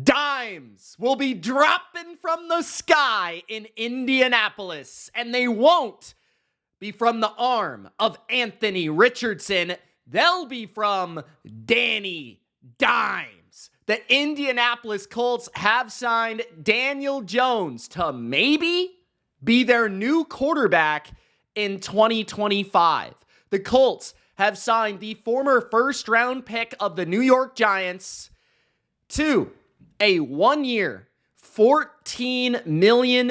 Dimes will be dropping from the sky in Indianapolis, and they won't be from the arm of Anthony Richardson. They'll be from Danny Dimes. The Indianapolis Colts have signed Daniel Jones to maybe be their new quarterback in 2025. The Colts have signed the former first-round pick of the New York Giants to a 1-year, $14 million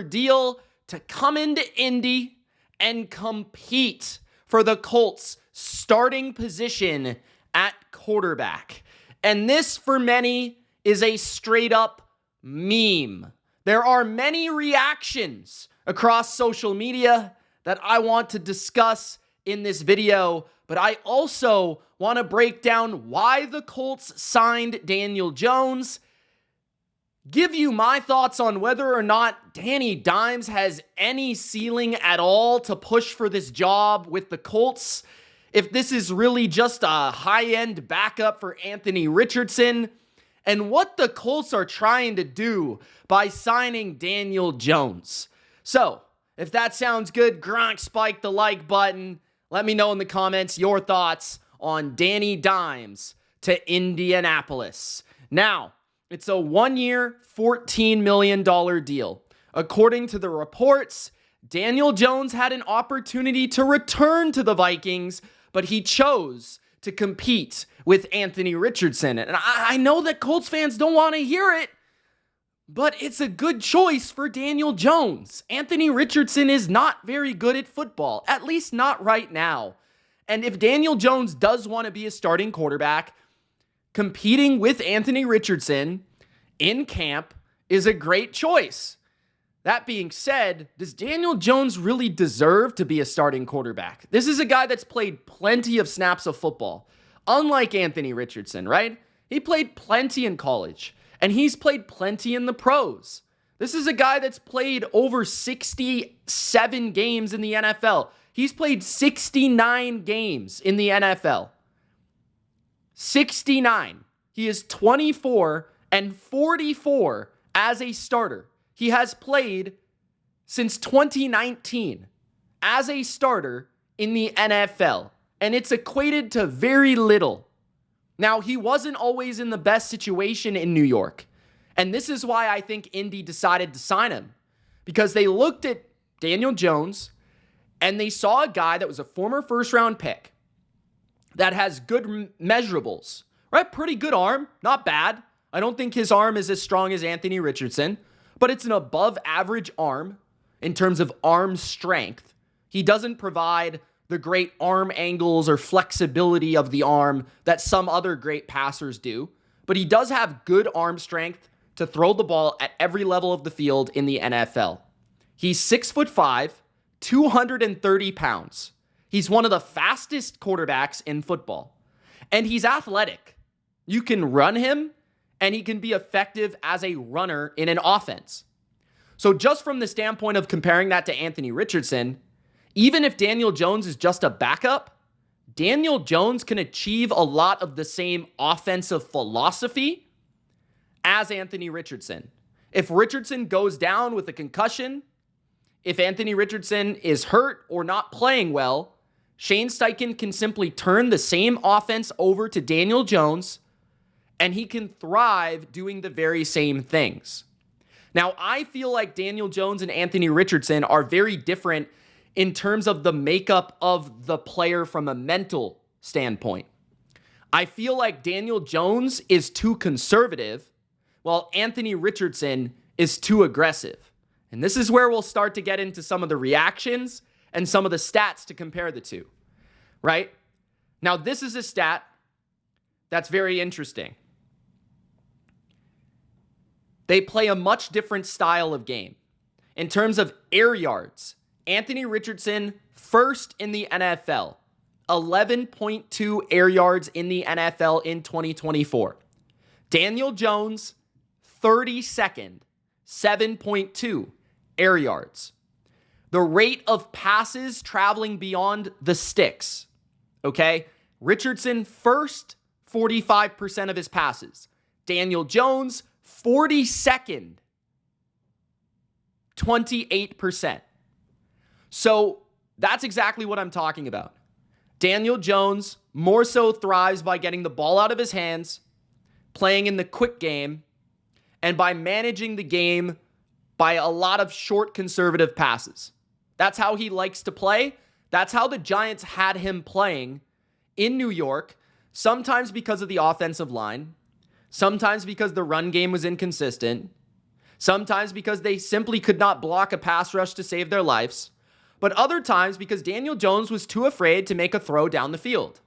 deal to come into Indy and compete for the Colts' starting position at quarterback. And this, for many, is a straight-up meme. There are many reactions across social media that I want to discuss in this video, but I also want to break down why the Colts signed Daniel Jones, give you my thoughts on whether or not Danny Dimes has any ceiling at all to push for this job with the Colts, if this is really just a high-end backup for Anthony Richardson, and what the Colts are trying to do by signing Daniel Jones. So, if that sounds good, Gronk, spike the like button. Let me know in the comments your thoughts on Danny Dimes to Indianapolis. Now, it's a 1-year, $14 million deal. According to the reports, Daniel Jones had an opportunity to return to the Vikings, but he chose to compete with Anthony Richardson. And I know that Colts fans don't want to hear it, but it's a good choice for Daniel Jones. Anthony Richardson is not very good at football, at least not right now. And if Daniel Jones does want to be a starting quarterback, competing with Anthony Richardson in camp is a great choice. That being said, does Daniel Jones really deserve to be a starting quarterback? This is a guy that's played plenty of snaps of football, unlike Anthony Richardson, right? He played plenty in college, and he's played plenty in the pros. This is a guy that's played over 67 games in the NFL. He's played 69 games in the NFL. 69. He is 24 and 44 as a starter. He has played since 2019 as a starter in the NFL, and it's equated to very little. Now, he wasn't always in the best situation in New York, and this is why I think Indy decided to sign him, because they looked at Daniel Jones, and they saw a guy that was a former first-round pick that has good measurables, right? Pretty good arm, not bad. I don't think his arm is as strong as Anthony Richardson, but it's an above-average arm in terms of arm strength. He doesn't provide the great arm angles or flexibility of the arm that some other great passers do, but he does have good arm strength to throw the ball at every level of the field in the NFL. He's 6'5", 230 pounds. He's one of the fastest quarterbacks in football, and he's athletic. You can run him, and he can be effective as a runner in an offense. So just from the standpoint of comparing that to Anthony Richardson, even if Daniel Jones is just a backup, Daniel Jones can achieve a lot of the same offensive philosophy as Anthony Richardson. If Richardson goes down with a concussion, if Anthony Richardson is hurt or not playing well, Shane Steichen can simply turn the same offense over to Daniel Jones, and he can thrive doing the very same things. Now, I feel like Daniel Jones and Anthony Richardson are very different in terms of the makeup of the player from a mental standpoint. I feel like Daniel Jones is too conservative, while Anthony Richardson is too aggressive. And this is where we'll start to get into some of the reactions and some of the stats to compare the two, right? Now, this is a stat that's very interesting. They play a much different style of game. In terms of air yards, Anthony Richardson first in the NFL, 11.2 air yards in the NFL in 2024. Daniel Jones, 32nd, 7.2 air yards. The rate of passes traveling beyond the sticks, okay? Richardson first, 45% of his passes. Daniel Jones, 42nd, 28%. So that's exactly what I'm talking about. Daniel Jones more so thrives by getting the ball out of his hands, playing in the quick game, and by managing the game by a lot of short conservative passes. That's how he likes to play. That's how the Giants had him playing in New York, sometimes because of the offensive line, sometimes because the run game was inconsistent, sometimes because they simply could not block a pass rush to save their lives, but other times because Daniel Jones was too afraid to make a throw down the field.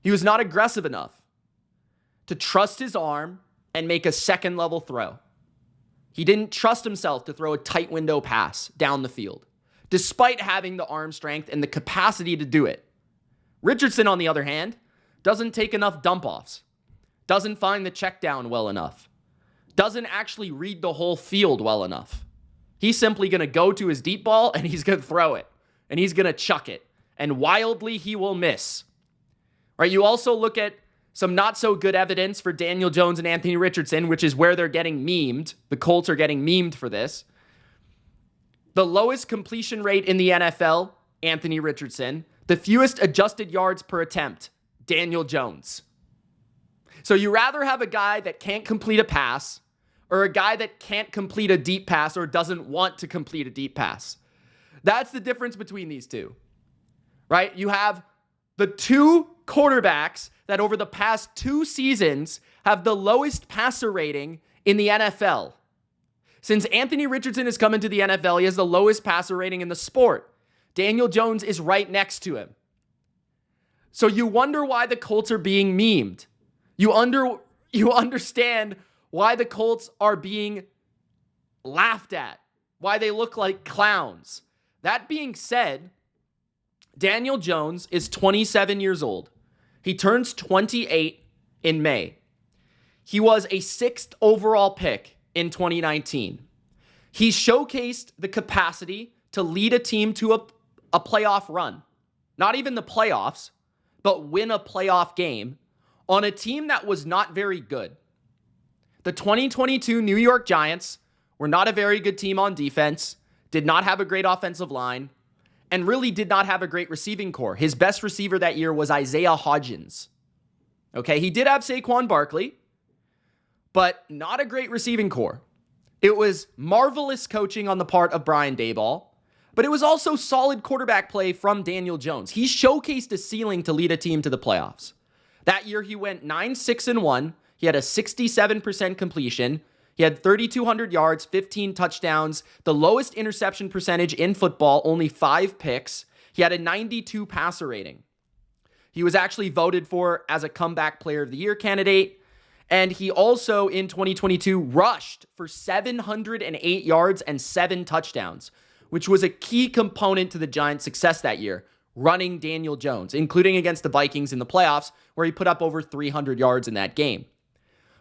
He was not aggressive enough to trust his arm and make a second-level throw. He didn't trust himself to throw a tight window pass down the field, despite having the arm strength and the capacity to do it. Richardson, on the other hand, doesn't take enough dump-offs, doesn't find the check down well enough, doesn't actually read the whole field well enough. He's simply going to go to his deep ball and he's going to throw it and he's going to chuck it, and wildly he will miss. Right? You also look at some not so good evidence for Daniel Jones and Anthony Richardson, which is where they're getting memed. The Colts are getting memed for this. The lowest completion rate in the NFL, Anthony Richardson. The fewest adjusted yards per attempt, Daniel Jones. So you rather have a guy that can't complete a pass or a guy that can't complete a deep pass or doesn't want to complete a deep pass. That's the difference between these two, right? You have the two quarterbacks that over the past 2 seasons have the lowest passer rating in the NFL. Since Anthony Richardson has come into the NFL, he has the lowest passer rating in the sport. Daniel Jones is right next to him. So you wonder why the Colts are being memed. You understand why the Colts are being laughed at, why they look like clowns. That being said, Daniel Jones is 27 years old. He turns 28 in May. He was a 6th overall pick in 2019. He showcased the capacity to lead a team to a playoff run. Not even the playoffs, but win a playoff game on a team that was not very good. The 2022 New York Giants were not a very good team on defense, did not have a great offensive line, and really did not have a great receiving core. His best receiver that year was Isaiah Hodgins. Okay, he did have Saquon Barkley, but not a great receiving core. It was marvelous coaching on the part of Brian Daboll, but it was also solid quarterback play from Daniel Jones. He showcased a ceiling to lead a team to the playoffs. That year, he went 9-6-1. He had a 67% completion. He had 3,200 yards, 15 touchdowns, the lowest interception percentage in football, only 5 picks. He had a 92 passer rating. He was actually voted for as a comeback player of the year candidate. And he also, in 2022, rushed for 708 yards and 7 touchdowns, which was a key component to the Giants' success that year, running Daniel Jones, including against the Vikings in the playoffs, where he put up over 300 yards in that game.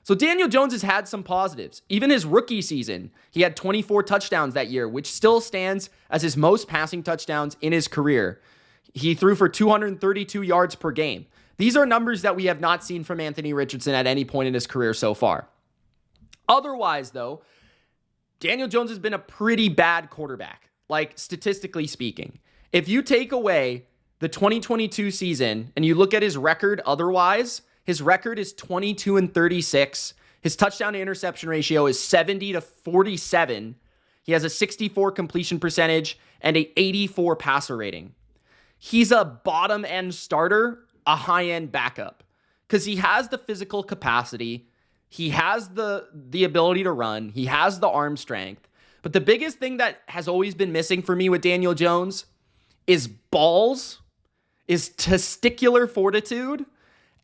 So Daniel Jones has had some positives. Even his rookie season, he had 24 touchdowns that year, which still stands as his most passing touchdowns in his career. He threw for 232 yards per game. These are numbers that we have not seen from Anthony Richardson at any point in his career so far. Otherwise, though, Daniel Jones has been a pretty bad quarterback, like statistically speaking. If you take away the 2022 season and you look at his record otherwise, his record is 22-36. His touchdown to interception ratio is 70-47. He has a 64 completion percentage and a 84 passer rating. He's a bottom end starter, a high end backup, because he has the physical capacity. He has the ability to run. He has the arm strength. But the biggest thing that has always been missing for me with Daniel Jones is balls, is testicular fortitude,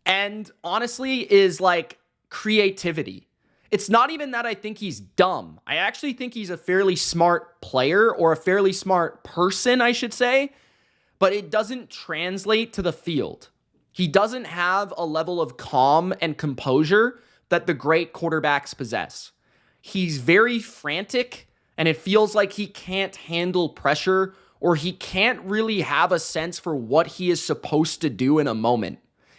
and honestly is like creativity. It's not even that I think he's dumb. I actually think he's a fairly smart player, or a fairly smart person, I should say, but it doesn't translate to the field. He doesn't have a level of calm and composure that the great quarterbacks possess. He's very frantic, and it feels like he can't handle pressure, or he can't really have a sense for what he is supposed to do in a moment.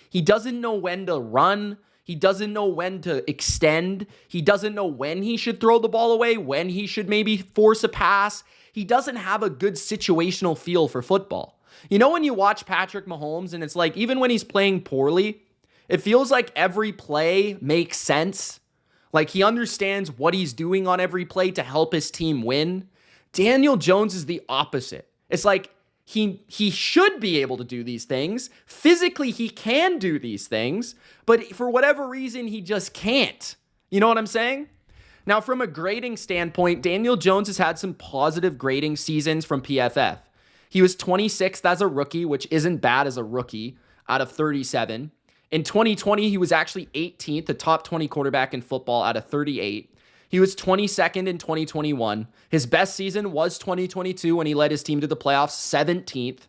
He doesn't know when to run. He doesn't know when to extend. He doesn't know when he should throw the ball away, when he should maybe force a pass. He doesn't have a good situational feel for football. You know, when you watch Patrick Mahomes and it's like, even when he's playing poorly, it feels like every play makes sense. Like he understands what he's doing on every play to help his team win. Daniel Jones is the opposite. It's like he should be able to do these things. Physically, he can do these things, but for whatever reason, he just can't. You know what I'm saying? Now, from a grading standpoint, Daniel Jones has had some positive grading seasons from PFF. He was 26th as a rookie, which isn't bad as a rookie, out of 37. In 2020, he was actually 18th, the top 20 quarterback in football out of 38. He was 22nd in 2021. His best season was 2022 when he led his team to the playoffs, 17th.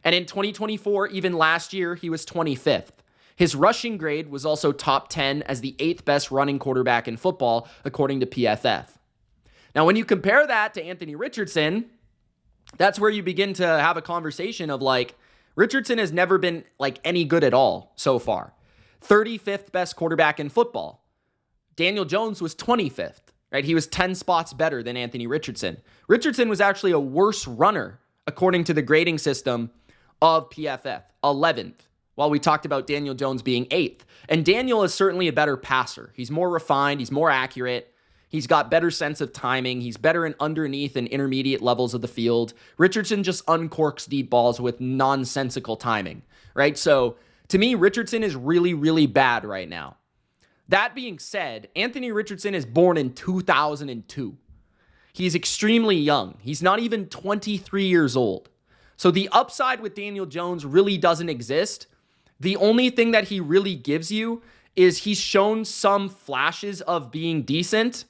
And in 2024, even last year, he was 25th. His rushing grade was also top 10 as the 8th best running quarterback in football, according to PFF. Now, when you compare that to Anthony Richardson, that's where you begin to have a conversation of like, Richardson has never been like any good at all so far. 35th best quarterback in football. Daniel Jones was 25th, right? He was 10 spots better than Anthony Richardson. Richardson was actually a worse runner, according to the grading system of PFF, 11th, while we talked about Daniel Jones being 8th. And Daniel is certainly a better passer. He's more refined. He's more accurate. He's got better sense of timing. He's better in underneath and intermediate levels of the field. Richardson just uncorks deep balls with nonsensical timing, right? So to me, Richardson is really, really bad right now. That being said, Anthony Richardson is born in 2002. He's extremely young. He's not even 23 years old. So the upside with Daniel Jones really doesn't exist. The only thing that he really gives you is he's shown some flashes of being decent,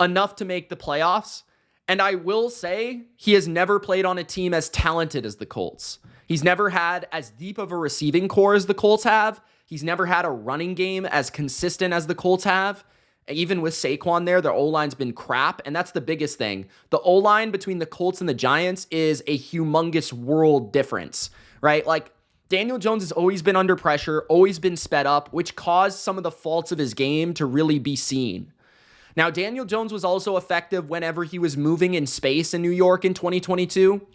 enough to make the playoffs. And I will say he has never played on a team as talented as the Colts. He's never had as deep of a receiving core as the Colts have. He's never had a running game as consistent as the Colts have. Even with Saquon there, their O-line's been crap, and that's the biggest thing. The O-line between the Colts and the Giants is a humongous world difference, right? Like, Daniel Jones has always been under pressure, always been sped up, which caused some of the faults of his game to really be seen. Now, Daniel Jones was also effective whenever he was moving in space in New York in 2022.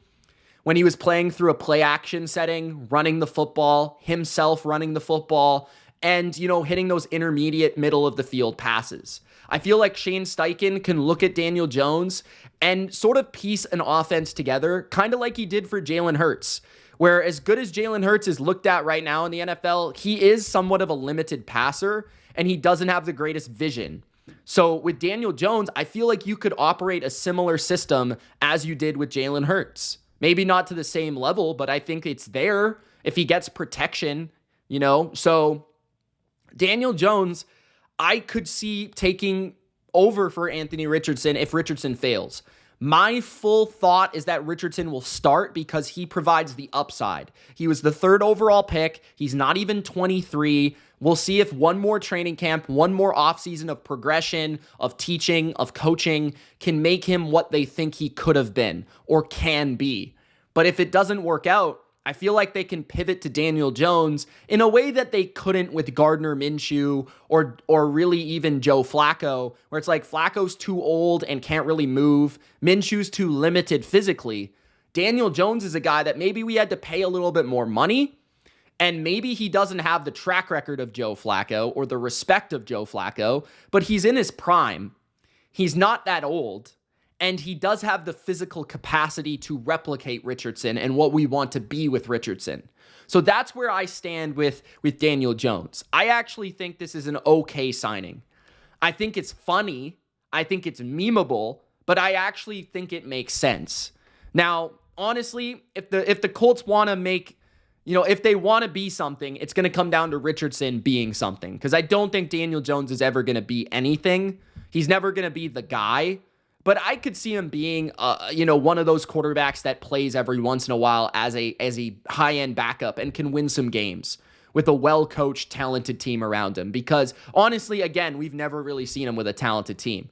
When he was playing through a play action setting, running the football, himself running the football, and, you know, hitting those intermediate middle of the field passes. I feel like Shane Steichen can look at Daniel Jones and sort of piece an offense together, kind of like he did for Jalen Hurts, where as good as Jalen Hurts is looked at right now in the NFL, he is somewhat of a limited passer, and he doesn't have the greatest vision. So with Daniel Jones, I feel like you could operate a similar system as you did with Jalen Hurts. Maybe not to the same level, but I think it's there if he gets protection, you know? So Daniel Jones, I could see taking over for Anthony Richardson if Richardson fails. My full thought is that Richardson will start because he provides the upside. He was the 3rd overall pick. He's not even 23. We'll see if one more training camp, one more offseason of progression, of teaching, of coaching can make him what they think he could have been or can be. But if it doesn't work out, I feel like they can pivot to Daniel Jones in a way that they couldn't with Gardner Minshew or really even Joe Flacco, where it's like Flacco's too old and can't really move. Minshew's too limited physically. Daniel Jones is a guy that maybe we had to pay a little bit more money, and maybe he doesn't have the track record of Joe Flacco or the respect of Joe Flacco, but he's in his prime. He's not that old. And he does have the physical capacity to replicate Richardson and what we want to be with Richardson. So that's where I stand with Daniel Jones. I actually think this is an okay signing. I think it's funny. I think it's memeable, but I actually think it makes sense. Now, honestly, if the Colts want to make, you know, if they want to be something, it's going to come down to Richardson being something. Because I don't think Daniel Jones is ever going to be anything. He's never going to be the guy. But I could see him being, one of those quarterbacks that plays every once in a while as a high-end backup and can win some games with a well-coached, talented team around him. Because honestly, again, we've never really seen him with a talented team.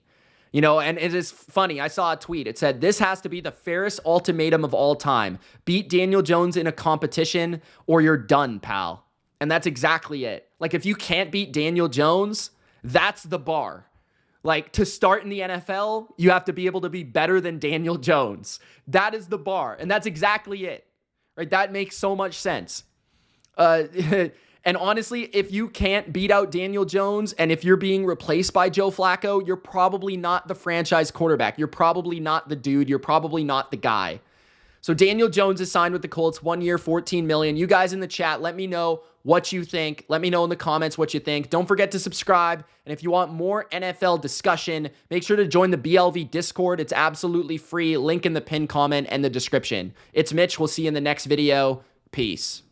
You know, and it is funny. I saw a tweet. It said, "This has to be the fairest ultimatum of all time. Beat Daniel Jones in a competition or you're done, pal." And that's exactly it. Like, if you can't beat Daniel Jones, that's the bar. Like, to start in the NFL, you have to be able to be better than Daniel Jones. That is the bar, and that's exactly it. Right? That makes so much sense. And honestly, if you can't beat out Daniel Jones and if you're being replaced by Joe Flacco, you're probably not the franchise quarterback. You're probably not the dude. You're probably not the guy. So Daniel Jones is signed with the Colts, 1 year, $14 million. You guys in the chat, let me know what you think. Let me know in the comments what you think. Don't forget to subscribe. And if you want more NFL discussion, make sure to join the BLV Discord. It's absolutely free. Link in the pinned comment and the description. It's Mitch. We'll see you in the next video. Peace.